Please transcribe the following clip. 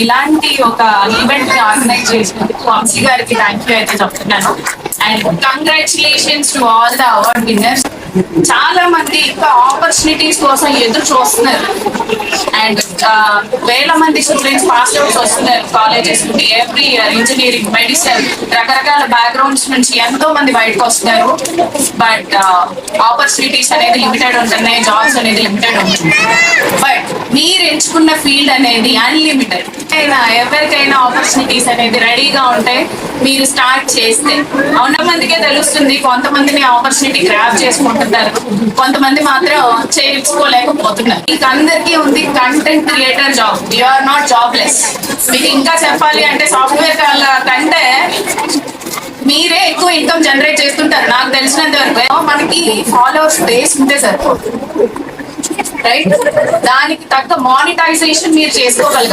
ఇలాంటి ఒక ఈవెంట్ ని ఆర్గనైజ్ చేసినందుకు వంశీ గారికి థ్యాంక్ యూ అయితే చెప్తున్నాను. And congratulations to all the award winners. చాలా మంది ఇంకా ఆపర్చునిటీస్ కోసం ఎదురు చూస్తున్నారు. అండ్ వేల మంది స్టూడెంట్స్ పాస్ అవుట్స్ వస్తున్నారు కాలేజెస్ నుండి ఎవ్రీ ఇయర్. ఇంజనీరింగ్, మెడిసిన్, రకరకాల బ్యాక్గ్రౌండ్స్ నుంచి ఎంతో మంది బయటకు వస్తున్నారు. బట్ ఆపర్చునిటీస్ అనేది లిమిటెడ్ ఉంటున్నాయి, జాబ్స్ అనేది లిమిటెడ్ ఉంటుంది. బట్ మీరు ఎంచుకున్న ఫీల్డ్ అనేది అన్లిమిటెడ్. ఎవరికైనా ఆపర్చునిటీస్ అనేది రెడీగా ఉంటే మీరు స్టార్ట్ చేస్తే ఉన్న మందికే తెలుస్తుంది. కొంతమందిని ఆపర్చునిటీ గ్రాప్ చేసుకుంటున్నారు, కొంతమంది మాత్రం చేయించుకోలేకపోతున్నారు. మీకు అందరికీ ఉంది content creator job. You are not jobless. మీకు ఇంకా చెప్పాలి అంటే సాఫ్ట్వేర్ కంటే మీరే ఎక్కువ ఇన్కమ్ జనరేట్ చేస్తుంటారు నాకు తెలిసినంత వరకు. మనకి ఫాలోవర్స్ బేస్ ఉంటే సరిపోతుంది, రైట్? దానికి తగ్గ మానిటైజేషన్ మీరు చేసుకోగలగాలి.